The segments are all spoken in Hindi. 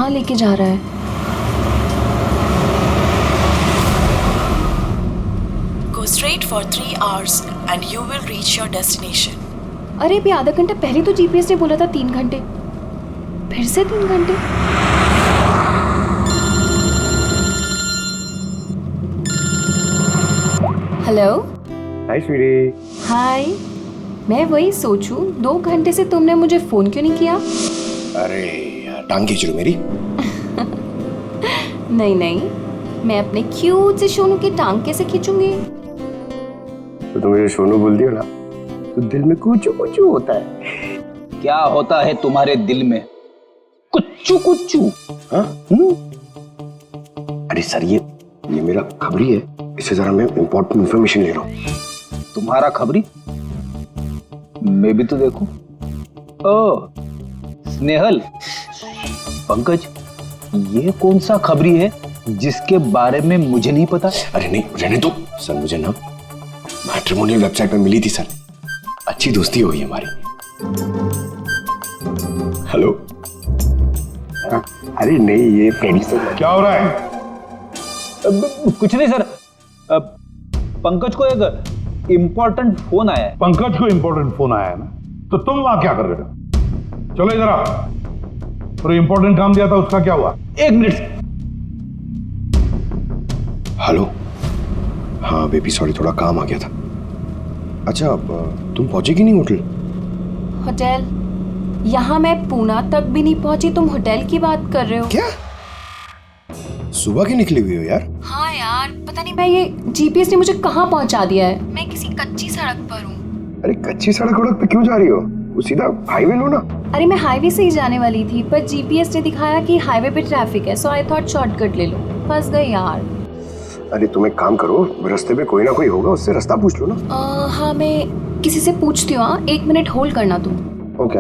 कहाँ लेके जा रहा है? Go straight for 3 hours and you will reach your destination. अरे भी आधा घंटा पहले तो जीपीएस ने बोला था 3 घंटे, फिर से 3 घंटे। हेलो। हाय स्वीटी। हाय। मैं वही सोचूं 2 घंटे से तुमने मुझे फोन क्यों नहीं किया? अरे यार टांग खींच रही मेरी। नहीं नहीं, मैं अपने क्यूट से सोनू की टांग कैसे खींचूंगी? तो तुम मुझे सोनू बोल दियो ना, तो दिल में कुछ कुछ होता है। क्या होता है तुम्हारे दिल में? कुच्चू कुच्चू। हाँ? अरे सर ये मेरा खबरी है, इससे जरा मैं इम्पोर्टेंट इंफॉर्मेशन ले रहा हूँ। तुम्हारा खबरी? मैं भी तो देखूं। ओ स्नेहल, पंकज, ये कौन सा खबरी है जिसके बारे में मुझे नहीं पता? अरे नहीं रहने दो सर, मुझे ना मैट्रिमोनियल वेबसाइट पे मिली थी सर, अच्छी दोस्ती हो गई हमारी। हेलो। अरे नहीं ये प्रोड्यूसर। क्या हो रहा है? कुछ नहीं सर, पंकज को एक इम्पोर्टेंट फोन आया है। पंकज को इम्पोर्टेंट फोन आया है ना, तो तुम वहां क्या कर रहे हो? चलो इधर आओ। और इम्पोर्टेंट काम दिया था उसका क्या हुआ? 1 मिनट। हेलो। हाँ बेबी सॉरी, थोड़ा काम आ गया था। अच्छा अब तुम पहुंचे कि नहीं होटल? होटल? यहाँ मैं पूना तक भी नहीं पहुंची, तुम होटल की बात कर रहे हो? क्या सुबह की निकली हुई हो यार? हाँ यार, पता नहीं मैं ये जीपीएस ने मुझे कहाँ पहुंचा दिया है। मैं किसी कच्ची सड़क पर हूँ। अरे कच्ची सड़क पे क्यों जा रही हो? वो सीधा हाईवे लो ना। अरे मैं हाईवे से ही जाने वाली थी, पर जीपीएस ने दिखाया कि हाईवे पे ट्रैफिक है, सो आई थॉट शॉर्टकट ले लो। फंस गई यार। अरे तुम एक काम करो, रास्ते पे कोई ना कोई होगा, उससे रास्ता पूछ लो ना। हाँ मैं किसी से पूछती हूँ। 1 मिनट होल्ड करना तुम। ओके।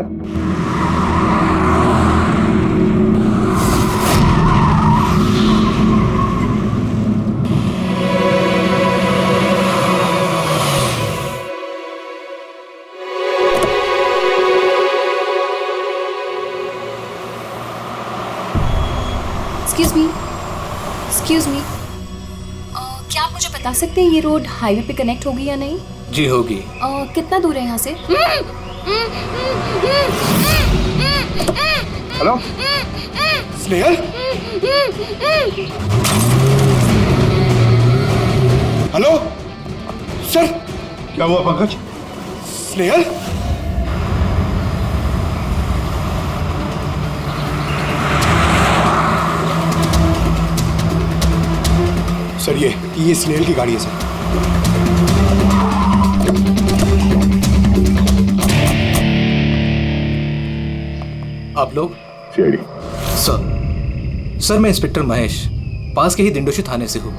एक्सक्यूज मी, क्या आप मुझे बता सकते हैं ये रोड हाईवे पे कनेक्ट होगी या नहीं? जी होगी। कितना दूर है यहाँ से? हेलो स्नेहल। Hello sir. क्या हुआ पंकज? स्नेहल। सर ये स्नेहल की गाड़ी है सर। आप लोग? सीआईडी। सर मैं इंस्पेक्टर महेश, पास के ही दिंडोशी थाने से हूँ।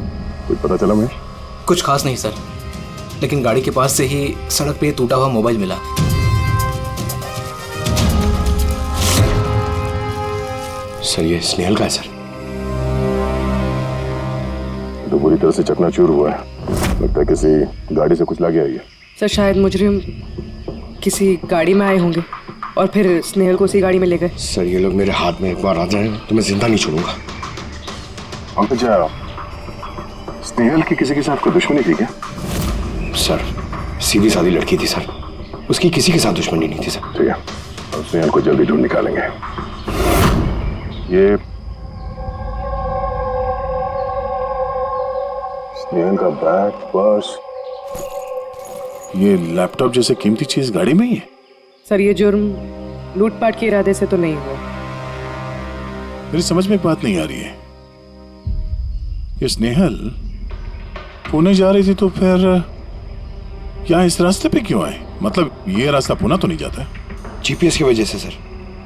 कुछ पता चला महेश? कुछ खास नहीं सर, लेकिन गाड़ी के पास से ही सड़क पे टूटा हुआ मोबाइल मिला। सर ये स्नेहल का है सर। तो पूरी तरह से चकनाचूर हुआ है, लगता है किसी गाड़ी से कुछ लग गया है। सर शायद मुजरिम किसी गाड़ी में आए होंगे और फिर स्नेहल को उसी गाड़ी में ले गए। सर ये लोग मेरे हाथ में एक बार आ जाए तो मैं जिंदा नहीं छोड़ूंगा। पंकज, स्नेहल की किसी के साथ कोई दुश्मनी थी क्या? सर सीधी सादी लड़की थी सर, उसकी किसी के साथ दुश्मनी नहीं थी सर। ठीक है, हम स्नेहल को जल्दी ढूंढ निकालेंगे। ये स्नेहल का बैग, पर्स, ये लैपटॉप जैसे कीमती चीज गाड़ी में ही है। सर ये जुर्म लूटपाट के इरादे से तो नहीं हुआ। मेरी समझ में एक बात नहीं आ रही है, ये स्नेहल पुणे जा रही थी तो फिर यहाँ इस रास्ते पे क्यों आए? मतलब ये रास्ता पुणे तो नहीं जाता है? जीपीएस की वजह से सर,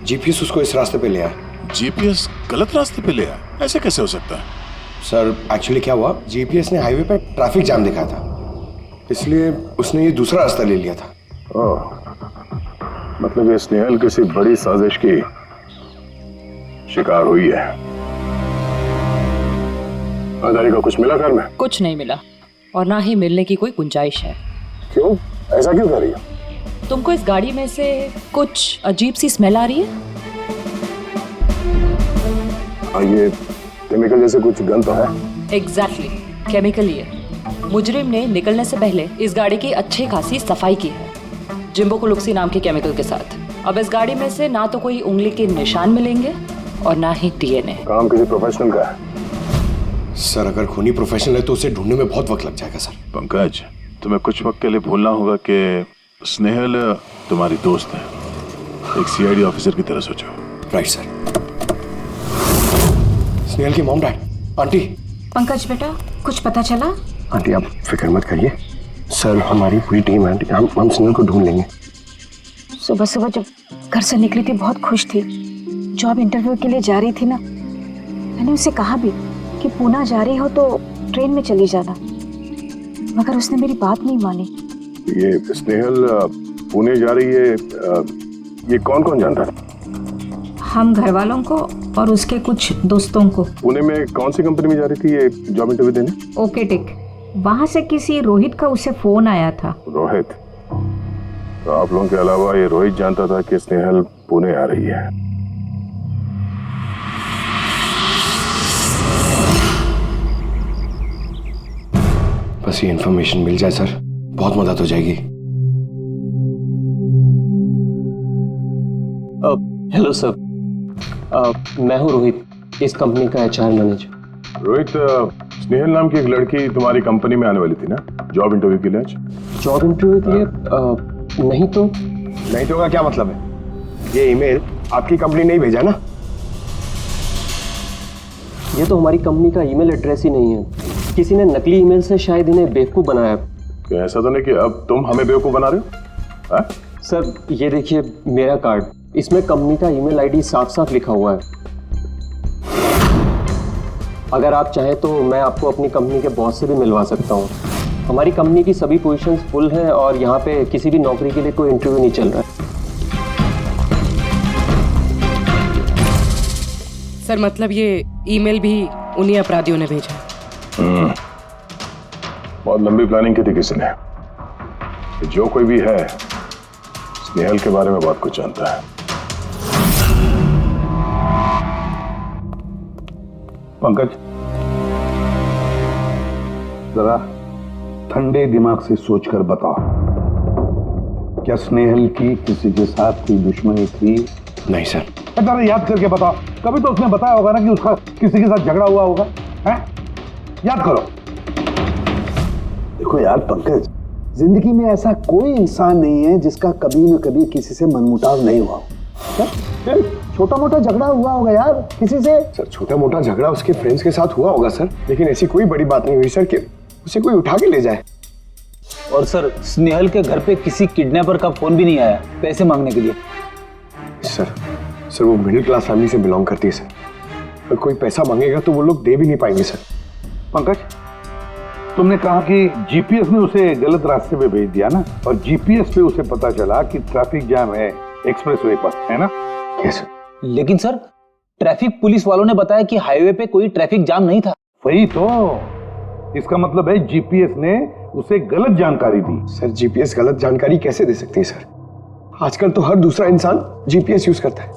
जीपीएस उसको इस रास्ते पे ले आया। जीपीएस गलत रास्ते पे ले आया, ऐसे कैसे हो सकता है? सर एक्चुअली क्या हुआ, जीपीएस ने हाईवे पे ट्रैफिक जाम दिखाया था, इसलिए उसने ये दूसरा रास्ता ले लिया था। ओह, मतलब ये स्नेहल किसी बड़ी साजिश की शिकार हुई है। आधारी को कुछ मिला घर में? कुछ नहीं मिला और ना ही मिलने की कोई गुंजाइश है। क्यों, ऐसा क्यों कर रही है? तुमको इस गाड़ी में से कुछ अजीब सी स्मेल आ रही है? ये केमिकल जैसे कुछ गन तो है। एग्जैक्टली, केमिकल ही है। मुजरिम ने निकलने से पहले इस गाड़ी की अच्छी खासी सफाई की है, जिम्बो कुलुक्सी नाम के केमिकल के साथ। अब इस गाड़ी में से ना तो कोई उंगली के निशान मिलेंगे और ना ही डीएनए। काम किसी प्रोफेशनल का है सर। अगर खूनी प्रोफेशनल है तो उसे ढूंढने में बहुत वक्त लग जाएगा सर। पंकज, तुम्हें कुछ वक्त के लिए भूलना होगा कि स्नेहल तुम्हारी दोस्त है, एक सीआईडी ऑफिसर की तरह सोचो। Right sir. स्नेहल की मॉम डैड, आंटी। पंकज बेटा, कुछ पता चला? आंटी आप फिक्र मत करिए सर, हमारी पूरी टीम है आंटी, हम स्नेहल को ढूंढ लेंगे। सुबह सुबह जब घर से निकली थी बहुत खुश थी। जॉब इंटरव्यू के लिए जा रही थी ना, मैंने उसे कहा भी कि पूना जा रही हो तो ट्रेन में चली जाना, मगर उसने मेरी बात नहीं मानी। ये स्नेहल पुणे जा रही है, ये कौन कौन जानता है? हम घर वालों को और उसके कुछ दोस्तों को। पुणे में कौन सी कंपनी में जा रही थी ये जॉब इंटरव्यू देने? ओके टिक। वहां से किसी रोहित का उसे फोन आया था। रोहित? तो आप लोगों के अलावा ये रोहित जानता था कि स्नेहल पुणे आ रही है। बस ये इन्फॉर्मेशन मिल जाए सर, बहुत मदद हो जाएगी। हेलो सर, मैं हूँ रोहित, इस कंपनी का HR मैनेजर। रोहित, स्नेहल नाम की एक लड़की तुम्हारी कंपनी में आने वाली थी ना जॉब इंटरव्यू के लिए? जॉब इंटरव्यू के लिए? नहीं तो का क्या मतलब है? ये ईमेल आपकी कंपनी ने ही भेजा ना? ये तो हमारी कंपनी का ईमेल एड्रेस ही नहीं है, किसी ने नकली ईमेल से शायद इन्हें बेवकूफ़ बनाया। क्या ऐसा तो नहीं कि अब तुम हमें बेवकूफ़ बना रहे हो? हा? सर ये देखिए मेरा कार्ड, इसमें कंपनी का ईमेल आईडी साफ साफ लिखा हुआ है। अगर आप चाहें तो मैं आपको अपनी कंपनी के बॉस से भी मिलवा सकता हूँ। हमारी कंपनी की सभी पोजीशंस फुल हैं और यहाँ पे किसी भी नौकरी के लिए कोई इंटरव्यू नहीं चल रहा है। सर मतलब ये ईमेल भी उन्हीं अपराधियों ने भेजा। बहुत लंबी प्लानिंग की थी किसी ने। जो कोई भी है स्नेहल के बारे में बहुत कुछ जानता है। पंकज, जरा ठंडे दिमाग से सोचकर बताओ, क्या स्नेहल की किसी के साथ कोई दुश्मनी थी? नहीं सर। जरा याद करके बताओ, कभी तो उसने बताया होगा ना कि उसका किसी के साथ झगड़ा हुआ होगा, हैं? याद करो। देखो यार पंकज, जिंदगी में ऐसा कोई इंसान नहीं है जिसका कभी न कभी किसी से मनमुटाव नहीं हुआ हो। छोटा मोटा झगड़ा हुआ होगा यार किसी से। सर छोटा मोटा झगड़ा उसके फ्रेंड्स के साथ हुआ होगा सर, लेकिन ऐसी कोई बड़ी बात नहीं हुई सर कि उसे कोई उठा के ले जाए। और सर स्नेहल के घर पे किसी किडनैपर का फोन भी नहीं आया पैसे मांगने के लिए। सर वो मिडिल क्लास फैमिली से बिलोंग करती है सर, अगर कोई पैसा मांगेगा तो वो लोग दे भी नहीं पाएंगे सर। पंकज, तुमने कहा कि जीपीएस ने उसे गलत रास्ते पे भेज दिया ना, और जीपीएस पे उसे पता चला कि ट्रैफिक जाम है एक्सप्रेसवे पर, है ना? यस। लेकिन सर ट्रैफिक पुलिस वालों ने बताया कि हाईवे पे कोई ट्रैफिक जाम नहीं था। वही तो, इसका मतलब है जीपीएस ने उसे गलत जानकारी दी। सर जीपीएस गलत जानकारी कैसे दे सकती है सर? आजकल तो हर दूसरा इंसान जीपीएस यूज करता है।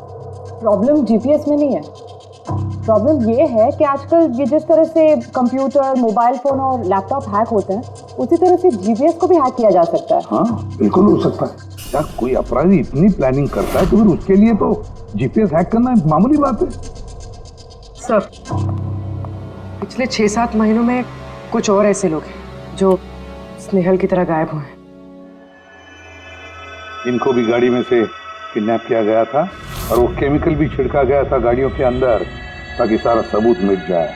प्रॉब्लम जीपीएस में नहीं है, प्रॉब्लम ये है कि आजकल ये जिस तरह से कंप्यूटर, मोबाइल फोन और लैपटॉप हैक होते हैं, उसी तरह से जीपीएस को भी हैक किया जा सकता है। हाँ बिल्कुल हो सकता है। यार कोई अपराधी इतनी प्लानिंग करता है तो फिर उसके लिए तो जीपीएस हैक करना मामूली बात है। सर पिछले 6-7 महीनों में कुछ और ऐसे लोग हैं जो स्नेहल की तरह गायब हुए हैं। इनको भी गाड़ी में से किडनैप किया गया था और वो केमिकल भी छिड़का गया था गाड़ियों के अंदर ताकि सारा सबूत मिट जाए।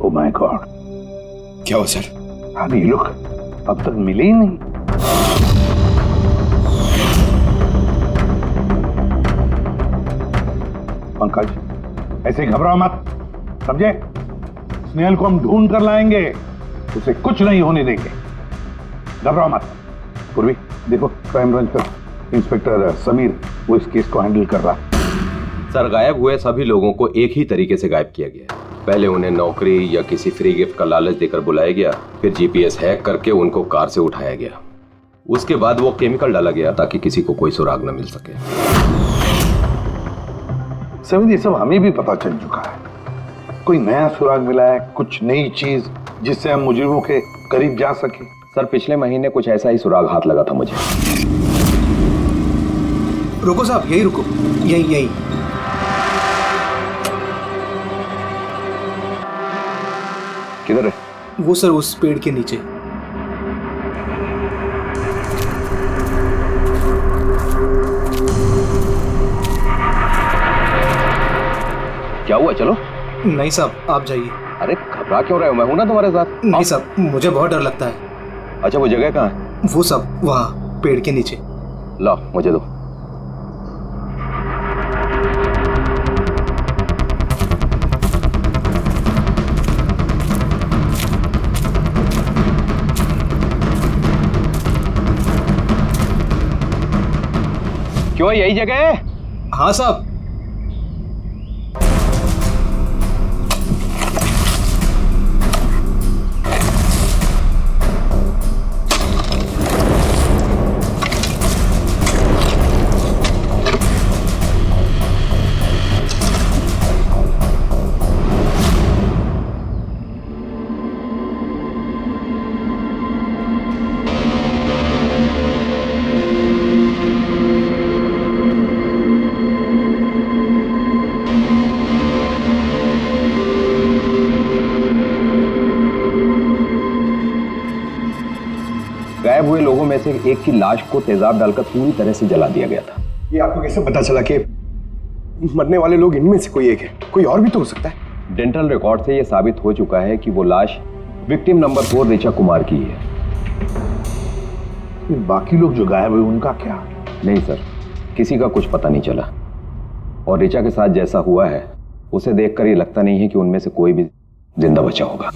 ओह माय गॉड, क्या हुआ सर? अभी लोग अब तक मिले ही नहीं। पंकज ऐसे घबराओ मत, समझे? स्नेहल को हम ढूंढ कर लाएंगे, उसे कुछ नहीं होने देंगे, घबराओ मत। पूर्वी देखो, क्राइम ब्रांच का इंस्पेक्टर समीर वो इस केस को हैंडल कर रहा है। सर गायब हुए सभी लोगों को एक ही तरीके से गायब किया गया। पहले उन्हें नौकरी या किसी फ्री गिफ्ट का लालच देकर बुलाया गया, फिर जीपीएस हैक करके उनको कार से उठाया गया। उसके बाद वो केमिकल डाला गया ताकि किसी को कोई सुराग न मिल सके। समीर ये सब हमें भी पता चल चुका है। कोई नया सुराग मिला है, कुछ नई चीज जिससे हम मुजरिमों के करीब जा सके? सर पिछले महीने कुछ ऐसा ही सुराग हाथ लगा था मुझे। रुको साहब, यही रुको, यही यही। किधर है? वो सर उस पेड़ के नीचे। क्या हुआ? चलो। नहीं साहब, आप जाइए। अरे घबरा क्यों रहे हो? मैं हूं ना तुम्हारे साथ। नहीं साहब, मुझे बहुत डर लगता है। अच्छा वो जगह कहाँ है? वो सब वहाँ पेड़ के नीचे। लो मुझे दो। क्यों यही जगह है? हाँ साहब। गायब हुए लोगों में से एक की लाश को तेजाब डालकर पूरी तरह से जला दिया गया था। ये आपको कैसे पता चला कि मरने वाले लोग इनमें से कोई एक है? कोई और भी तो हो सकता है। डेंटल रिकॉर्ड से यह साबित हो चुका है कि वो लाश विक्टिम नंबर 4 ऋचा कुमार की है। बाकी लोग जो गायब हुए उनका क्या? नहीं सर, किसी का कुछ पता नहीं चला। और ऋचा के साथ जैसा हुआ है उसे देखकर ये लगता नहीं है कि उनमें से कोई भी जिंदा बचा होगा।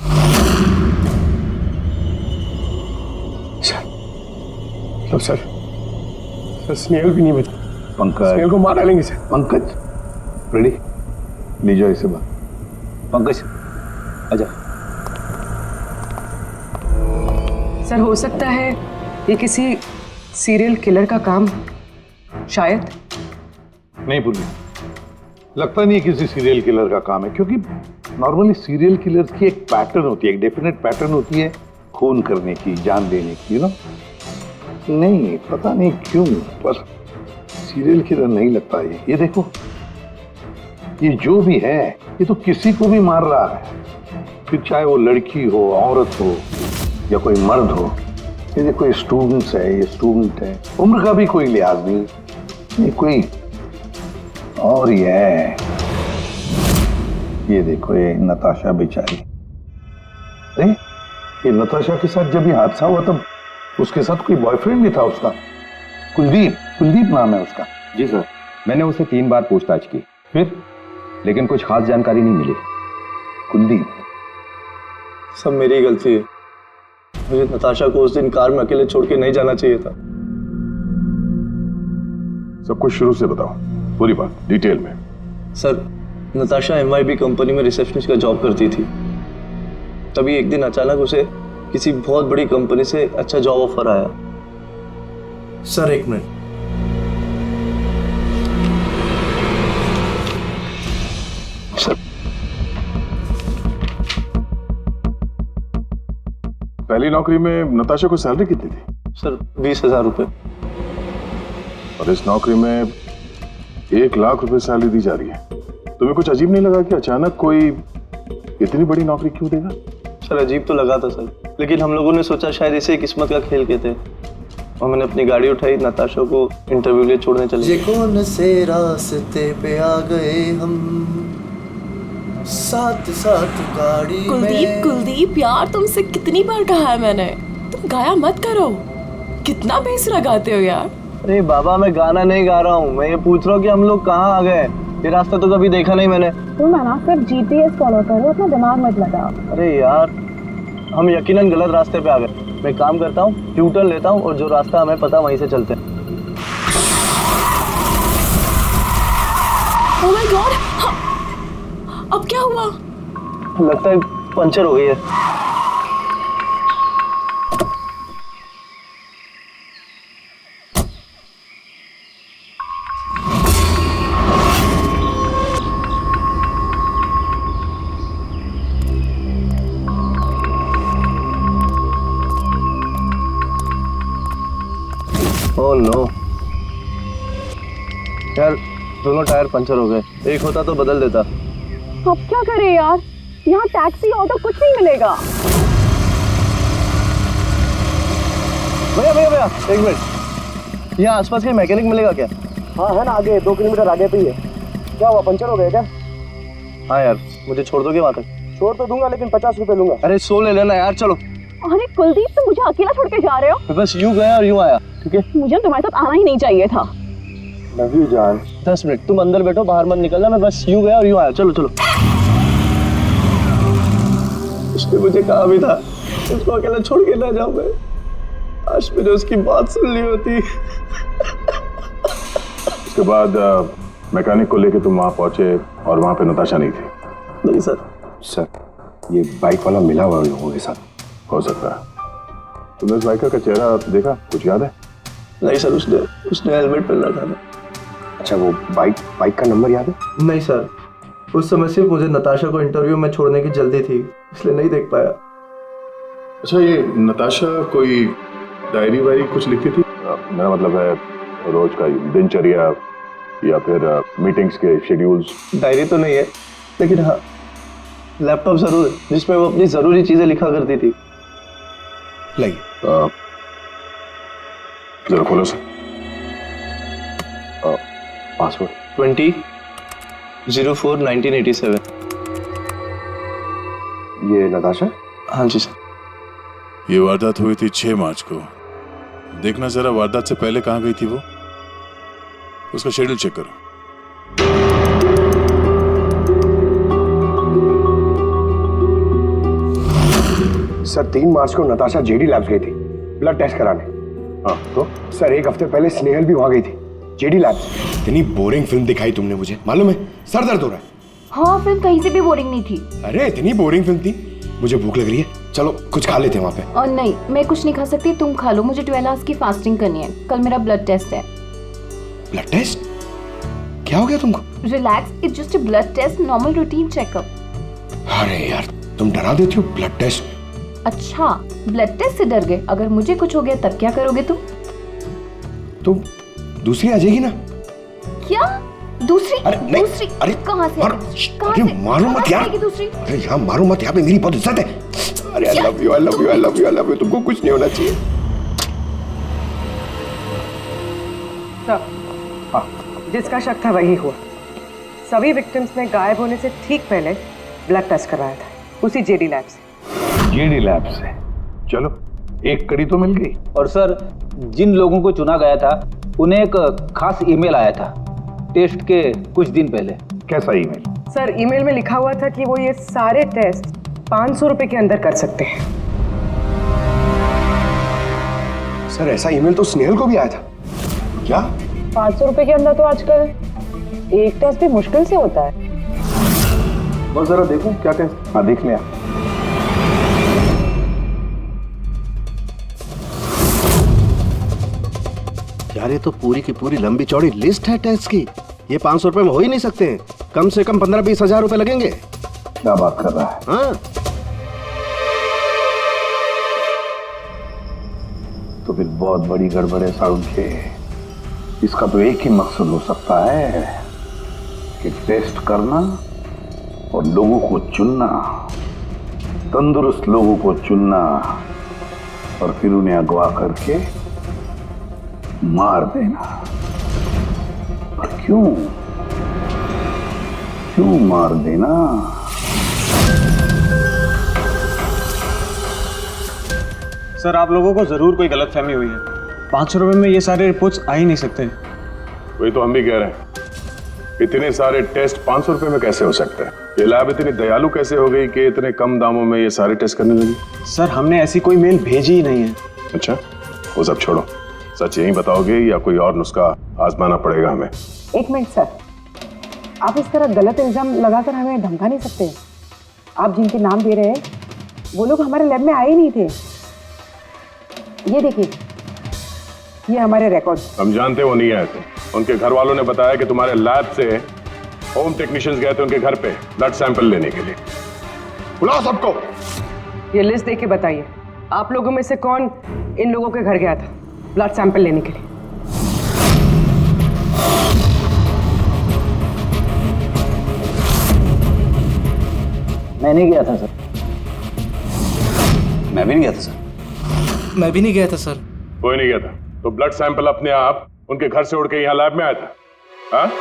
सर स्नेहल भी नहीं बचा। पंकज, स्नेहल को मार डालेंगे सर। पंकज रेडी, ले जाओ इसे बाहर। पंकज आजा। सर हो सकता है ये किसी सीरियल किलर का काम, शायद। नहीं पूर्वी, लगता नहीं है किसी सीरियल किलर का काम है, क्योंकि नॉर्मली सीरियल किलर्स की एक पैटर्न होती है, एक डेफिनेट पैटर्न होती है खून करने की, जान देने की, यू नो। नहीं पता नहीं क्यों, पर सीरियल किलर नहीं लगता ये देखो, ये जो भी है ये तो किसी को भी मार रहा है, फिर चाहे वो लड़की हो, औरत हो या कोई मर्द हो। ये देखो ये स्टूडेंट्स है, ये स्टूडेंट है, उम्र का भी कोई लिहाज नहीं, ये कोई और ही है। ये देखो ये नताशा बेचारी, अरे ये नताशा के साथ जब ये हादसा हुआ तब उसके साथ कोई बॉयफ्रेंड भी था उसका, कुलदीप नाम है उसका। जी सर, मैंने उसे 3 बार पूछताछ की, फिर लेकिन कुछ खास जानकारी नहीं मिली। कुलदीप? सब मेरी गलती है, मुझे नताशा को उस दिन कार में अकेले छोड़ के नहीं जाना चाहिए था। सब कुछ शुरू से बताओ, पूरी बात डिटेल में। सर, नताशा MIB कंपनी में रिसेप्शनिस्ट का जॉब करती थी। तभी एक दिन अचानक उसे किसी बहुत बड़ी कंपनी से अच्छा जॉब ऑफर आया। सर एक मिनट। सर पहली नौकरी में नताशा को सैलरी कितनी थी? सर 20,000 रुपए। और इस नौकरी में 1 लाख रुपए सैलरी दी जा रही है। तुम्हें कुछ अजीब नहीं लगा कि अचानक कोई इतनी बड़ी नौकरी क्यों देगा? सर अजीब तो लगा था सर, लेकिन हम लोगों ने सोचा शायद इसे किस्मत का खेल कहते हैं, और मैंने अपनी गाड़ी उठाई, नताशा को इंटरव्यू लिए छोड़ने चले। कौन से रास्ते पे आ गए हम, साथ साथ गाड़ी। कुलदीप यार, तुमसे कितनी बार कहा है मैंने, तुम गाया मत करो। कितना बेसुरा गाते हो यार। अरे बाबा, मैं गाना नहीं गा रहा हूँ, मैं ये पूछ रहा हूँ कि हम लोग कहाँ आ गए। ये रास्ता तो कभी देखा नहीं मैंने। तुम है ना सिर्फ GPS फॉलो करो, अपना दिमाग मत लगाओ। अरे यार, हम यकीनन गलत रास्ते पे आ गए। मैं काम करता हूँ, ट्यूटर लेता हूँ और जो रास्ता हमें पता वहीं से चलते हैं। ओह माय गॉड, अब क्या हुआ? लगता है पंचर हो गई है। ओह नो यार, दोनों टायर पंचर हो गए। एक होता तो बदल देता। अब क्या करें यार, यहाँ टैक्सी ऑटो कुछ नहीं मिलेगा। भैया भैया भैया, एक मिनट, यहाँ आसपास कहीं मैकेनिक मिलेगा क्या? हाँ है ना, आगे 2 किलोमीटर आगे पे ही है। क्या हुआ, पंचर हो गया क्या? हाँ यार, मुझे छोड़ दोगे वहाँ तक? छोड़ तो दूंगा, लेकिन 50 रुपए लूंगा। अरे 100 ले लेना यार, चलो। अरे कुलदीप, तुम मुझे अकेला छोड़ के जा रहे हो? मैं बस यूं गया और यूं आया, ठीक है? मुझे तुम्हारे साथ आना ही नहीं चाहिए था। लव यू जान। 10 मिनट तुम अंदर बैठो, बाहर मत निकलना। मैं बस यूं गया और यूं आया। चलो चलो। उसने मुझे कहा भी था उसको अकेला छोड़ के ना जाऊं मैं। आज मैंने उसकी बात सुन ली होती। उसके बाद मैकेनिक को लेके तुम वहां पहुंचे और वहां पे नताशा नहीं थी? नहीं सर। सर, ये बाइक वाला मिला हुआ लोगों के साथ। हो सकता है। तुमने उस बाइकर का चेहरा देखा, कुछ याद है? नहीं सर, उसने हेलमेट पहन रखा था। अच्छा, वो बाइक का नंबर याद है? नहीं सर, उस समय सिर्फ मुझे नताशा को इंटरव्यू में छोड़ने की जल्दी थी, इसलिए नहीं देख पाया। अच्छा, ये नताशा कोई डायरी वायरी कुछ लिखती थी? मेरा मतलब है रोज का दिनचर्या या फिर मीटिंग्स के शेड्यूल्स। डायरी तो नहीं है, लेकिन हाँ लैपटॉप जरूर है जिसमें वो अपनी जरूरी चीजें लिखा करती थी। लाइए जरा खोलो सर। पासवर्ड 20/04/1987। ये नताशा? हाँ जी सर। ये वारदात हुई थी 6 मार्च को। देखना जरा वारदात से पहले कहाँ गई थी वो, उसका शेड्यूल चेक करो। सर, 3 मार्च को नताशा जेडी लैब्स गई थी ब्लड टेस्ट कराने। हाँ तो? सर, 1 हफ्ते पहले स्नेहल भी वहां गई थी जेडी लैब्स। इतनी बोरिंग फिल्म दिखाई तुमने मुझे, मालूम है? सर दर्द हो रहा है। हाँ, फिल्म कहीं से भी बोरिंग नहीं थी। अरे इतनी बोरिंग फिल्म थी। मुझे भूख लग रही है, चलो कुछ खा लेते हैं वहाँ पे। और नहीं, मैं कुछ नहीं खा सकती, तुम खा लो। मुझे 12 आवर्स की फास्टिंग करनी है, कल मेरा ब्लड टेस्ट है। Blood test? क्या हो गया तुमको? Relax, it's just a blood test, normal routine checkup. अरे यार, तुम डरा देती हो। Blood test? अच्छा, ब्लड टेस्ट से डर गए? अगर मुझे कुछ हो गया तब क्या करोगे तुम? तुम दूसरी आ जाएगी ना? क्या दूसरी? अरे नहीं, दूसरी? अरे कहाँ से? अरे मारो मत यार। दूसरी? अरे यहाँ मारो मत, यहाँ पे मेरी बहुत इज्जत है। अरे I love you, I love you, I love you, I love you. तुमको कुछ नहीं होना चाहिए। सर, जिसका शक था वही हुआ। सभी विक्टिम्स ने गायब होने से ठीक पहले ब्लड टेस्ट करवाया था, उसी जेडी लैब से। जेडी लैब से? चलो, एक कड़ी तो मिल गई। और सर, जिन लोगों को चुना गया था उन्हें एक खास ईमेल आया था टेस्ट के कुछ दिन पहले। कैसा ईमेल? सर, ईमेल में लिखा हुआ था कि वो ये सारे टेस्ट 500 रुपए के अंदर कर सकते हैं। सर, ऐसा ईमेल तो स्नेहल को भी आया था। क्या 500 रुपए के अंदर तो आजकल एक टेस्ट भी मुश्किल से होता है। बस जरा देखो क्या टेस्ट। हाँ, देख लिया। यार, ये तो पूरी की पूरी लंबी चौड़ी लिस्ट है टेस्ट की। ये 500 रुपए में हो ही नहीं सकते। कम से कम 15-20 हजार रुपए लगेंगे। क्या बात कर रहा है? हाँ, तो फिर बहुत बड़ी गड़बड़ है सारुण के। इसका तो एक ही मकसद हो सकता है कि टेस्ट करना और लोगों को चुनना, तंदुरुस्त लोगों को चुनना और फिर उन्हें अगवा करके मार देना। और क्यों मार देना? सर, आप लोगों को जरूर कोई गलतफहमी हुई है। 500 रुपए में ये सारे रिपोर्ट्स आ ही नहीं सकते। वही तो हम भी कह रहे हैं, इतने सारे टेस्ट 500 रुपए में कैसे हो सकते हैं? ये लैब इतनी दयालु कैसे हो गई कि इतने कम दामों में ये सारे टेस्ट करने लगी? सर, हमने ऐसी कोई मेल भेजी ही नहीं है। अच्छा, वो सब छोड़ो, सच यही बताओगे या कोई और नुस्खा आजमाना पड़ेगा हमें? 1 मिनट सर, आप इस तरह गलत इल्जाम लगाकर हमें धमका नहीं सकते। आप जिनके नाम दे रहे हैं वो लोग हमारे लैब में आए ही नहीं थे। ये देखिए, ये हमारे रिकॉर्ड्स। हम जानते वो नहीं आए थे। उनके घर वालों ने बताया कि तुम्हारे लैब से होम टेक्नीशियंस गए थे उनके घर पे ब्लड सैंपल लेने के लिए। बुलाओ सबको। ये लिस्ट देख के बताइए, आप लोगों में से कौन इन लोगों के घर गया था ब्लड सैंपल लेने के लिए? मैं नहीं गया था सर। मैं भी नहीं गया था सर। मैं भी नहीं गया था सर। कोई नहीं गया था तो ब्लड सैंपल अपने आप उनके घर से उड़ के यहाँ लैब में आया था? हाँ?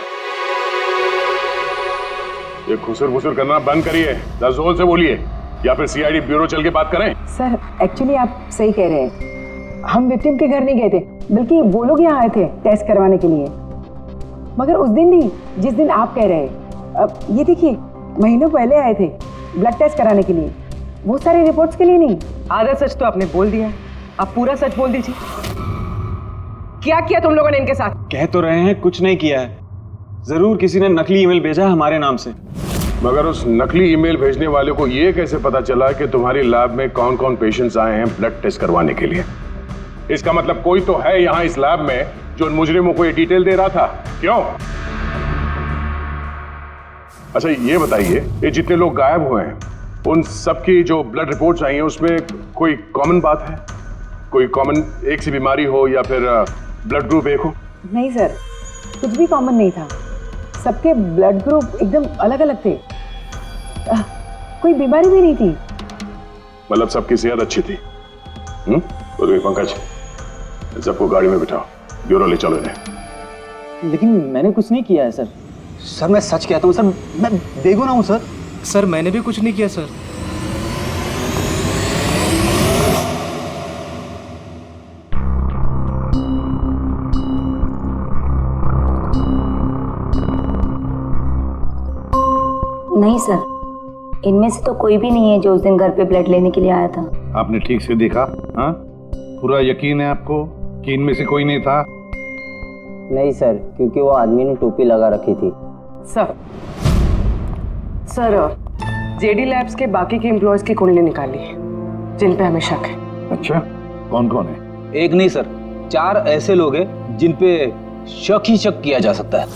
ये खुसर फुसर करना बंद करिए, जोर से बोलिए, या फिर सीआईडी ब्यूरो चल के बात करें। सर एक्चुअली आप सही कह रहे हैं, हम विक्टिम के घर नहीं गए थे, बल्कि वो लोग यहाँ आए थे टेस्ट करवाने के लिए। मगर उस दिन नहीं जिस दिन आप कह रहे हैं। अब ये देखिए, महीनों पहले आए थे ब्लड टेस्ट कराने के लिए, वो सारी रिपोर्ट्स के लिए नहीं। आधा सच तो आपने बोल दिया, आप पूरा सच बोल दीजिए। क्या किया तुम लोगों ने इनके साथ? कह तो रहे हैं कुछ नहीं किया है, जरूर किसी ने नकली ईमेल भेजा है हमारे नाम से। मगर उस नकली ईमेल भेजने वाले को ये कैसे पता चला कि तुम्हारी लैब में कौन कौन पेशेंट्स आए हैं ब्लड टेस्ट करवाने के लिए? इसका मतलब कोई तो है यहाँ इस लैब में जो उन मुजरिमों को ये डिटेल दे रहा था, क्यों? अच्छा ये बताइए, ये जितने लोग गायब हुए हैं उन सबकी जो ब्लड रिपोर्ट्स आई हैं उसमें कोई कॉमन बात है? कोई कॉमन एक सी बीमारी हो या फिर ब्लड ग्रुप एक हो? नहीं सर, कुछ भी कॉमन नहीं था। सबके ब्लड ग्रुप एकदम अलग अलग थे। कोई बीमारी भी नहीं थी। मतलब सबकी सेहत अच्छी थी? तो पंकज, सबको गाड़ी में बिठाओ, ब्यूरो ले चलो इन्हें। लेकिन मैंने कुछ नहीं किया है सर। सर मैं सच कहता हूँ सर, मैं बेगुनाह हूँ सर। सर मैंने भी कुछ नहीं किया सर। नहीं सर, इनमें से तो कोई भी नहीं है जो उस दिन घर पे ब्लड लेने के लिए आया था। आपने ठीक से देखा? हाँ, पूरा यकीन है आपको कि इनमें से कोई नहीं था? नहीं सर, क्योंकि वो आदमी ने टोपी लगा रखी थी। सर जेडी लैब्स के बाकी के एम्प्लॉयज की कुंडली निकाली है जिन पे हमें शक है। अच्छा, कौन कौन है? एक नहीं सर, 4 ऐसे लोग हैं जिन पे शक ही शक किया जा सकता है।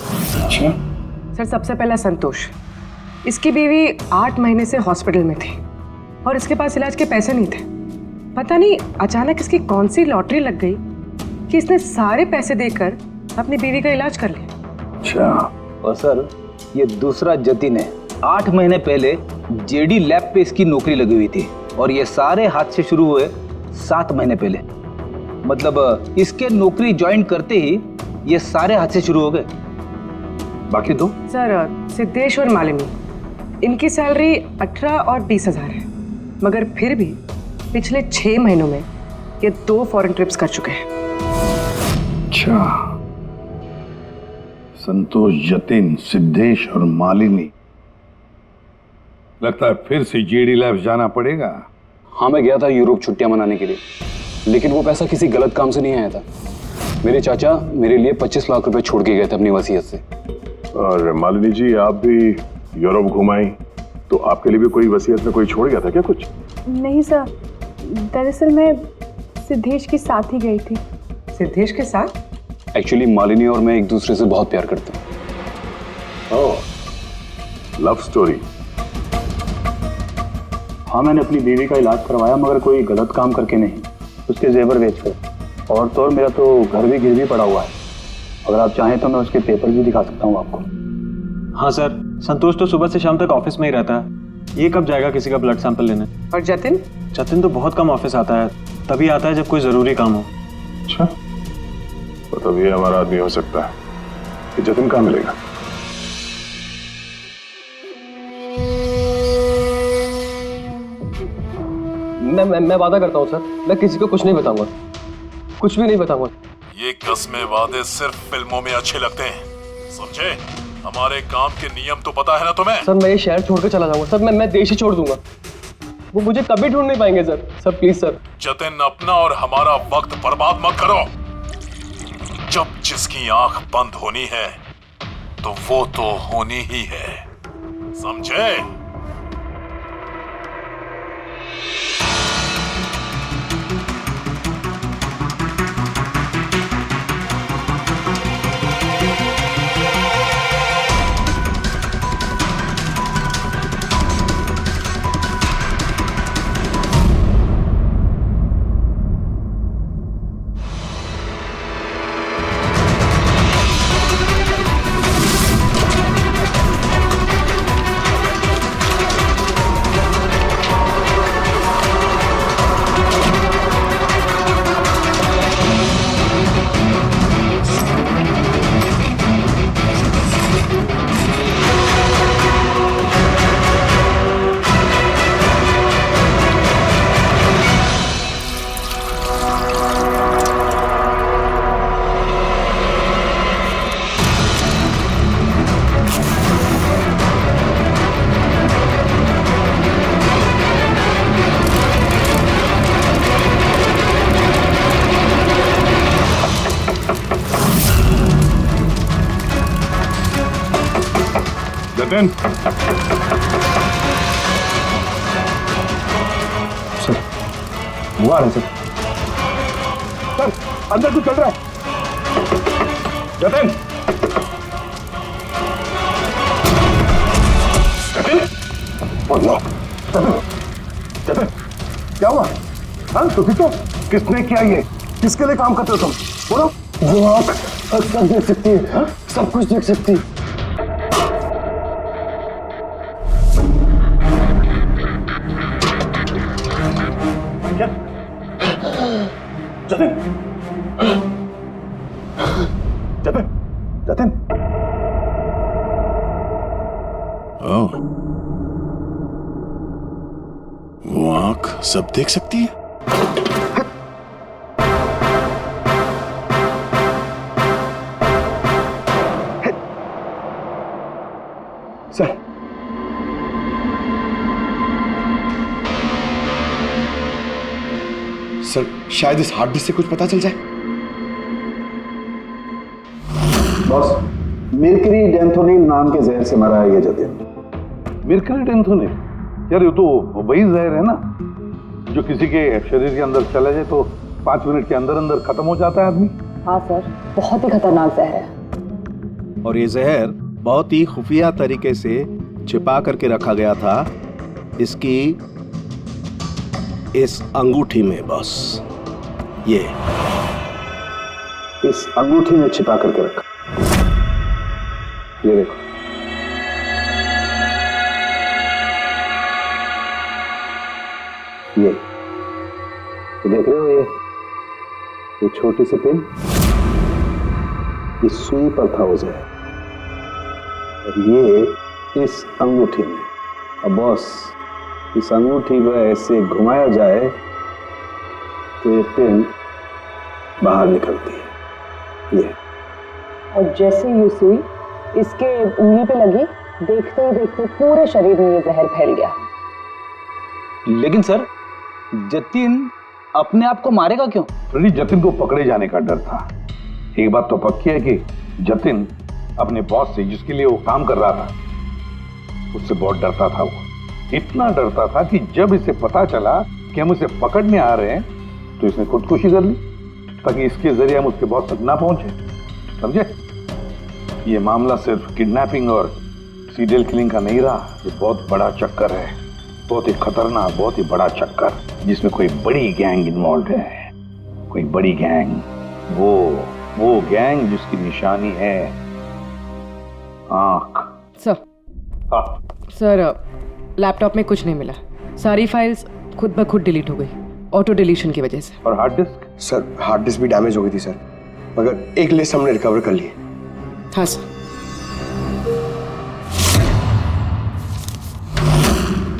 अच्छा सर, सबसे पहला संतोष, इसकी बीवी 8 महीने से हॉस्पिटल में थी और इसके पास इलाज के पैसे नहीं थे। पता नहीं अचानक इसकी कौन सी लॉटरी लग गई कि इसने सारे पैसे देकर अपनी बीवी का इलाज कर लिया। अच्छा। और सर ये दूसरा जतिन है, 8 महीने पहले जेडी लैब पे इसकी नौकरी लगी हुई थी और ये सारे हादसे शुरू हुए 7 महीने पहले। मतलब इसके नौकरी ज्वाइन करते ही ये सारे हादसे शुरू हो गए। बाकी 2? सर सिद्धेश और मालिनी, इनकी सैलरी 18 और 20 हजार है, मगर फिर भी पिछले 6 महीनों में ये 2 फॉरेन ट्रिप्स कर चुके हैं। अच्छा, संतोष, जतिन, सिद्धेश और मालिनी, लगता है फिर से जेडी लैब्स जाना पड़ेगा। हाँ, मैं गया था यूरोप छुट्टियां मनाने के लिए, लेकिन वो पैसा किसी गलत काम से नहीं आया था। मेरे चाचा मेरे लिए 25 लाख रुपए छोड़ के गए थे अपनी वसीयत से। और मालिनी जी, आप भी यूरोप घुमाई, तो आपके लिए भी कोई वसीयत में कोई छोड़ गया था क्या कुछ? नहीं सर, दरअसल मैं सिद्धेश के साथ ही गई थी। सिद्धेश के साथ? एक्चुअली मालिनी और मैं एक दूसरे से बहुत प्यार करते हैं। ओह, लव स्टोरी। हाँ, मैंने अपनी बीवी का इलाज करवाया, मगर कोई गलत काम करके नहीं, उसके जेवर बेचकर। और तो और मेरा तो घर भी गिरवी पड़ा हुआ है। अगर आप चाहें तो मैं उसके पेपर भी दिखा सकता हूँ आपको। हाँ सर, संतोष तो सुबह से शाम तक ऑफिस में ही रहता है, ये कब जाएगा किसी का ब्लड सैंपल लेने? और जतिन? जतिन तो बहुत कम ऑफिस आता है, तभी आता है जब कोई जरूरी काम हो। अच्छा, तो तब ये हमारा आदमी हो सकता है। कि जतिन कहाँ मिलेगा? मैं वादा करता हूँ सर, मैं किसी को कुछ नहीं बताऊंगा, कुछ भी नहीं बताऊंगा। ये कस्में वादे सिर्फ फिल्मों में अच्छे लगते हैं, समझे? हमारे काम के नियम तो पता है ना तुम्हें? सर मैं ये शहर छोड़ के चला जाऊंगा सर, मैं देश ही छोड़ दूंगा। वो मुझे कभी ढूंढ नहीं पाएंगे sir. Sir please sir. Jatin, अपना और हमारा वक्त बर्बाद मत करो। जब जिसकी आंख बंद होनी है तो वो तो होनी ही है, समझे? जतिन, सर वो आ रहे सर। सर अंदर कुछ चल रहा है। जतिन, जतिन, जतिन, क्या हुआ? हाँ तो किसने किया ये? किसके लिए काम करते हो तुम? बोलो। वो आँख सब देख सकती है। हाँ? सब कुछ देख सकती है। जतिन, जतिन, जतिन। ओह, वो आंख सब देख सकती है? सर सर शायद इस हार्ड डिस्क से कुछ पता चल जाए। बॉस, मिर्करी डेंथोनिल नाम के जहर से मरा है ये जतिन। मिर्करी डेंथोनिल? यार ये तो वही जहर है ना जो किसी के शरीर के अंदर चला जाए तो 5 मिनट के अंदर अंदर खत्म हो जाता है आदमी। हाँ सर, बहुत ही खतरनाक जहर है। और ये जहर बहुत ही खुफिया तरीके से छिपा करके रखा गया था इसकी इस अंगूठी में। बॉस, ये इस अंगूठी में छिपा करके रखा। ये देखो, ये देख रहे हो? ये छोटी सी पिन, इस सुई पर था वो जहर, और ये इस अंगूठी में। अब बॉस, इस अंगूठी को ऐसे घुमाया जाए तो ये पिन बाहर निकलती है। ये और जैसे ये सुई इसके उंगली पे लगी, देखते ही देखते पूरे शरीर में ये जहर फैल गया। लेकिन सर, जतिन अपने आप को मारेगा क्यों? फ्रेडी, जतिन को पकड़े जाने का डर था। एक बात तो पक्की है कि जतिन अपने बॉस से, जिसके लिए वो काम कर रहा था, उससे बहुत डरता था। वो इतना डरता था कि जब इसे पता चला कि हम उसे पकड़ने आ रहे हैं तो इसने खुदकुशी कर ली ताकि इसके जरिए हम उसके बॉस तक ना पहुंचे। समझे? ये मामला सिर्फ किडनैपिंग और सीरियल किलिंग का नहीं रहा, ये बहुत बड़ा चक्कर है, बहुत ही खतरनाक, बहुत ही बड़ा चक्कर, जिसमें कोई बड़ी गैंग इन्वॉल्व है। कोई बड़ी गैंग, वो गैंग जिसकी निशानी है आंख। सर, सर लैपटॉप में कुछ नहीं मिला। सारी फाइल्स खुद ब खुद डिलीट हो गई, ऑटो डिलीशन की वजह से। और hard disk? Sir hard disk भी डैमेज हो गई थी सर, मगर एक लिस्ट हमने रिकवर कर ली है। हाँ सर।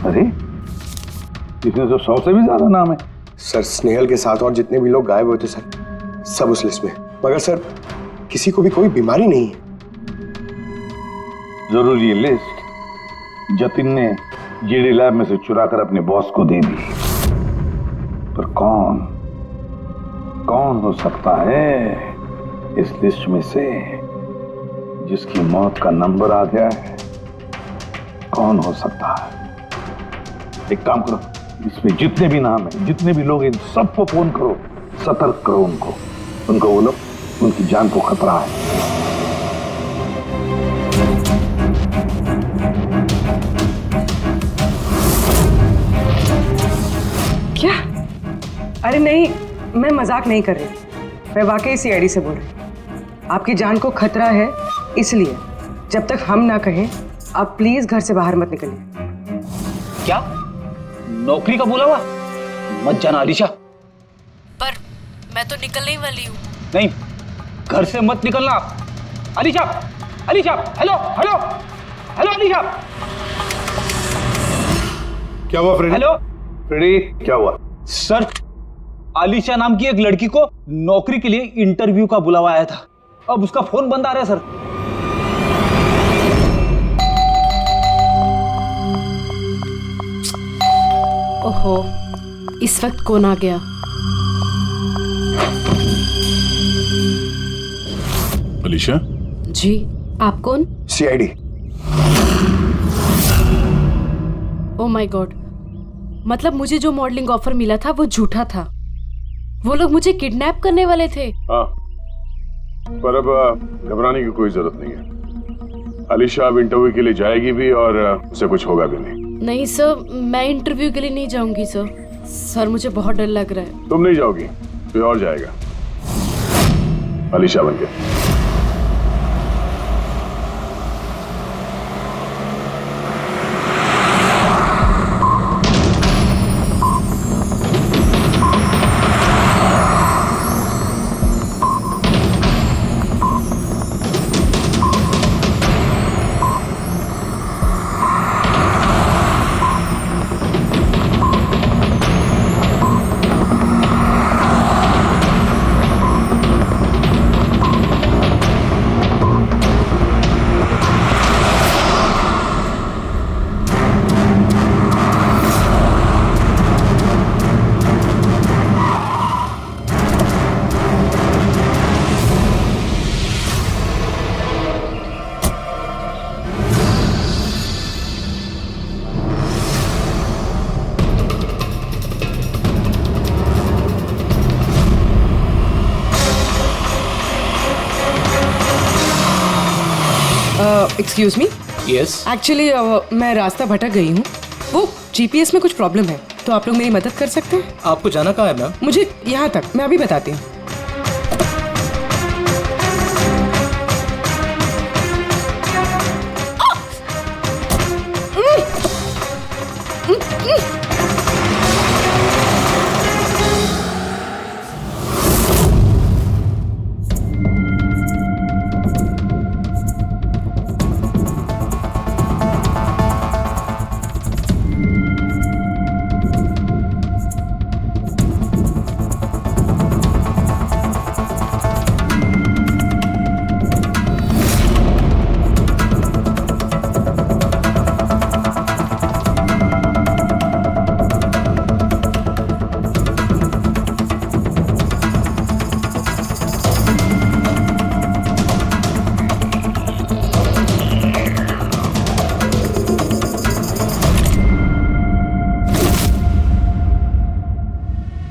अरे, इसमें तो 100 से भी ज्यादा नाम है। सर स्नेहल के साथ और जितने भी लोग गायब हुए थे सर, सब उस लिस्ट में। मगर सर किसी को भी कोई बीमारी नहीं है। जरूर ये लिस्ट जतिन ने जीडी लैब में से चुरा कर अपने बॉस को दे दी। पर कौन हो सकता है इस लिस्ट में से जिसकी मौत का नंबर आ गया है? कौन हो सकता है? एक काम करो, इसमें जितने भी नाम हैं, जितने भी लोग, इन सबको फोन करो, सतर्क करो उनको बोलो उनकी जान को खतरा है। क्या? अरे नहीं, मैं मजाक नहीं कर रही, मैं वाकई सीआईडी से बोल रही। आपकी जान को खतरा है, इसलिए जब तक हम ना कहें आप प्लीज घर से बाहर मत निकलिए। क्या? नौकरी का बुलावा? मत जाना अलीशा। पर मैं तो निकलने ही वाली हूँ। नहीं, घर से मत निकलना आप। Alisha, Alisha, hello hello hello Alisha. क्या हुआ फ्रेडी? हेलो फ्रेडी, क्या हुआ? सर, अलीशा नाम की एक लड़की को नौकरी के लिए इंटरव्यू का बुलावा आया था, अब उसका फोन बंद आ रहा है सर। ओहो, इस वक्त कौन आ गया? अलीशा? जी, आप कौन? सीआईडी। ओह माय गॉड, मतलब मुझे जो मॉडलिंग ऑफर मिला था वो झूठा था। वो लोग मुझे किडनैप करने वाले थे। हाँ, पर अब घबराने की कोई जरूरत नहीं है। अलीशा अब इंटरव्यू के लिए जाएगी भी और उसे कुछ होगा भी नहीं। नहीं सर, मैं इंटरव्यू के लिए नहीं जाऊंगी सर। सर मुझे बहुत डर लग रहा है। तुम नहीं जाओगी, कोई और जाएगा अलीशा बनके। Excuse me. यस। एक्चुअली मैं रास्ता भटक गई हूँ। वो जीपीएस में कुछ प्रॉब्लम है, तो आप लोग मेरी मदद कर सकते हैं? आपको जाना कहाँ है मैम? मुझे यहाँ तक, मैं अभी बताती हूँ।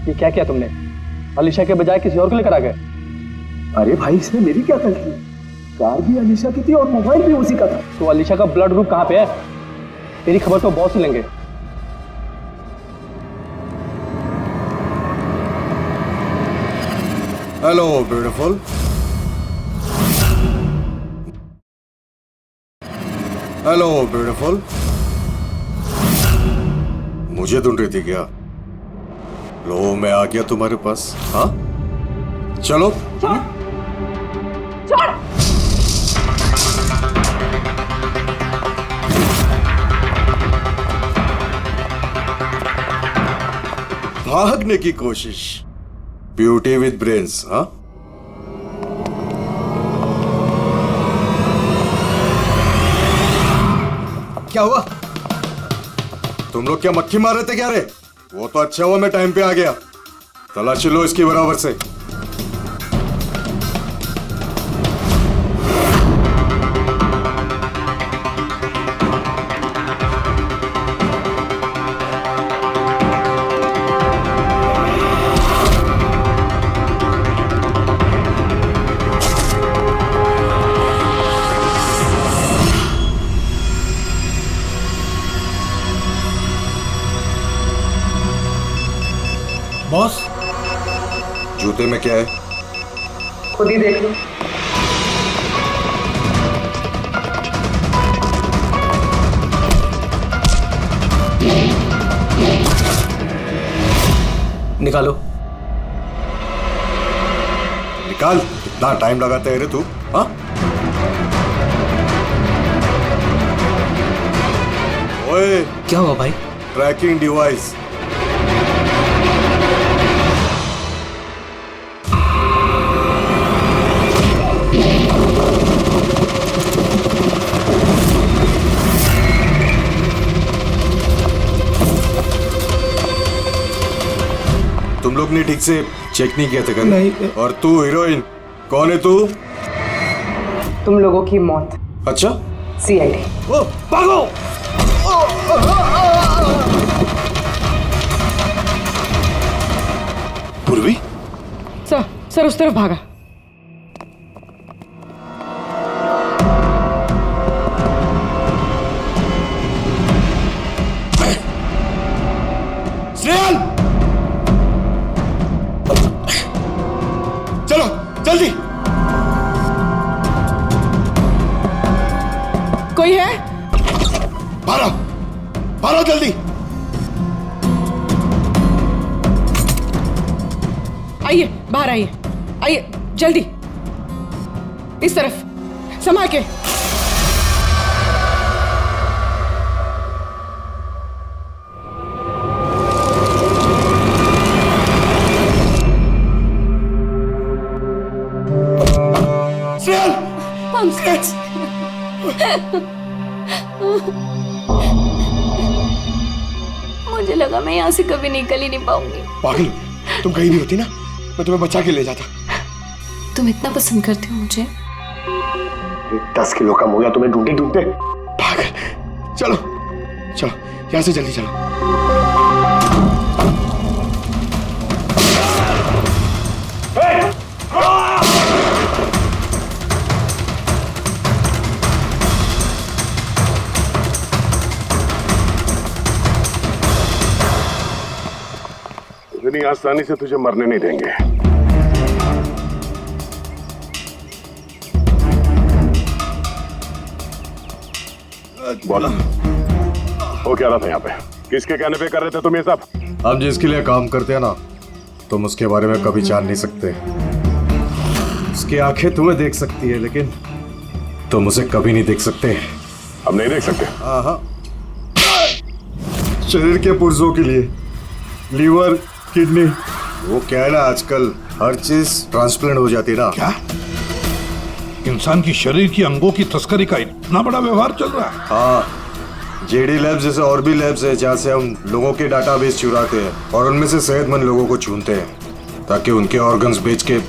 ये क्या किया तुमने? अलीशा के बजाय किसी और को लेकर आ गए? अरे भाई, इसने मेरी क्या गलती? कार भी अलीशा की थी और मोबाइल भी उसी का था। तो अलीशा का ब्लड ग्रुप कहाँ पे है? तेरी खबर तो बॉस ही लेंगे। Hello beautiful. Hello beautiful. मुझे ढूंढ रही थी क्या? लो, मैं आ गया तुम्हारे पास। हाँ, चलो। छोड़। भागने की कोशिश। Beauty with brains. हाँ, क्या हुआ? तुम लोग क्या मक्खी मार रहे थे क्या रे? वो तो अच्छा हुआ मैं टाइम पे आ गया। तलाशी लो इसकी बराबर से। बॉस, जूते में क्या है? खुद ही देख लो। निकालो। निकाल। इतना टाइम लगाता है रे तू? हाँ, ओए, क्या हुआ भाई? Tracking device. तुम लोग ने ठीक से चेक नहीं किया था क्या? नहीं। और तू हीरोइन, कौन है तू? तुम लोगों की मौत। अच्छा, सीआईडी। ओ, भागो! सर उस तरफ भागा। स्नेहल, चलो जल्दी। कोई है? बाहर आओ, बाहर आओ जल्दी। आइए बाहर आइए, आइए जल्दी, इस तरफ, संभाल के। मुझे लगा मैं यहाँ से कभी निकल ही नहीं पाऊंगी। पागल, तुम कहीं नहीं होती ना, मैं तुम्हें बचा के ले जाता। तुम इतना पसंद करते हो मुझे? 10 किलो कम हो गया तुम्हें ढूंढते ढूंढते। पागल, चलो चलो यहाँ से जल्दी चलो। इतनी आसानी से तुझे मरने नहीं देंगे। बोला, वो क्या रहा था यहाँ पे? किसके कहने पे कर रहे थे तुम ये सब? हम जिसके लिए काम करते हैं ना, तुम उसके बारे में कभी जान नहीं सकते। उसकी आंखें तुम्हें देख सकती है, लेकिन तुम उसे कभी नहीं देख सकते। हम नहीं देख सकते? हाँ, शरीर के पुर्जों के लिए, लीवर, किडनी, वो क्या है ना, आजकल हर चीज ट्रांसप्लांट हो जाती है ना। क्या? इंसान की शरीर की अंगों की तस्करी का इतना बड़ा व्यवहार चल रहा है? हाँ, जेडी लैब्स जैसे और भी लैब्स है जहाँ से हम लोगों के डाटाबेस चुराते हैं और उनमें से सेहतमंद लोगों को चुनते हैं ताकि उनके ऑर्गन्स बेच के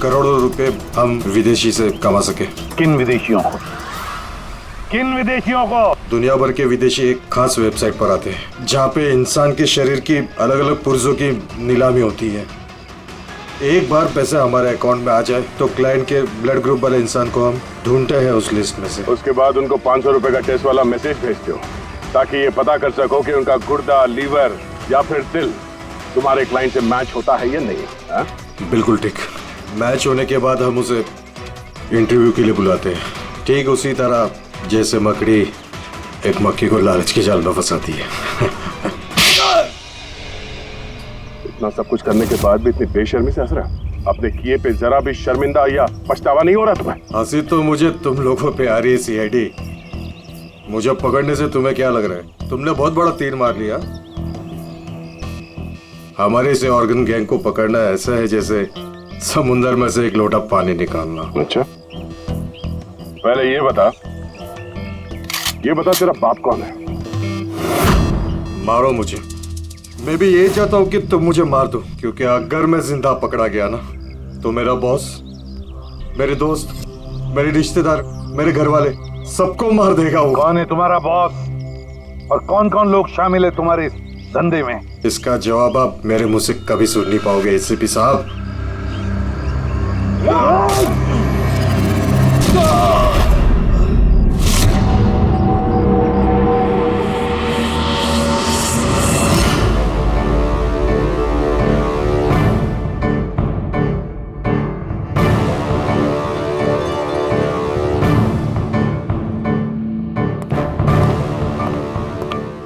करोड़ों रुपए हम विदेशी से कमा सके। किन विदेशियों को? किन विदेशियों को? दुनिया भर के विदेशी एक खास वेबसाइट पर आते हैं जहाँ पे इंसान के शरीर की अलग अलग पुर्जों की नीलामी होती है। एक बार पैसा हमारे अकाउंट में आ जाए तो क्लाइंट के ब्लड ग्रुप वाले इंसान को हम ढूंढते हैं उस लिस्ट में से। उसके बाद उनको 500 रुपए का टेस्ट वाला मैसेज भेजते हो ताकि ये पता कर सको कि उनका गुर्दा, लीवर या फिर दिल तुम्हारे क्लाइंट से मैच होता है या नहीं। हा? बिल्कुल ठीक। मैच होने के बाद हम उसे इंटरव्यू के लिए बुलाते हैं, ठीक उसी तरह जैसे मकड़ी एक मक्खी को लालच के जाल में फंसाती है। इतना सब कुछ करने के बाद भी इतनी बेशर्मी से हंस रहा? अपने किए पे जरा भी शर्मिंदा या पछतावा नहीं हो रहा तुम्हें? हंसी तो मुझे तुम लोगों पे आ रही है सीआईडी। मुझे पकड़ने से तुम्हें क्या लग रहा है? तुमने बहुत बड़ा तीर मार लिया। हमारे से ऑर्गन गैंग को पकड़ना ऐसा है जैसे समुंदर में से एक लोटा पानी निकालना। अच्छा, पहले ये बता तेरा बाप कौन है? मारो मुझे। मैं भी यही चाहता हूँ कि तुम मुझे मार दो, क्योंकि अगर मैं जिंदा पकड़ा गया ना तो मेरा बॉस, मेरे दोस्त, मेरे रिश्तेदार, मेरे घर वाले सबको मार देगा वो। कौन है तुम्हारा बॉस और कौन कौन लोग शामिल है तुम्हारे इस धंधे में? इसका जवाब आप मेरे मुंह से कभी सुन नहीं पाओगे एसीपी साहब।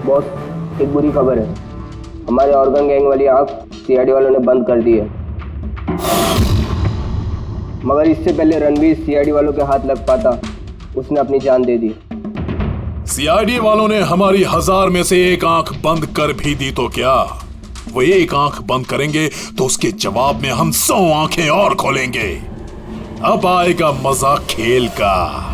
बॉस, एक बुरी खबर है। हमारे ऑर्गन गैंग वाली आंख सीआईडी वालों ने बंद कर दी है। मगर इससे पहले रणवीर सीआईडी वालों के हाथ लग पाता, उसने अपनी जान दे दी। सीआईडी वालों ने हमारी 1000 में से एक आंख बंद कर भी दी तो क्या? वो एक आंख बंद करेंगे तो उसके जवाब में हम 100 आंखें और खोलेंगे। अब आएगा मजा खेल का।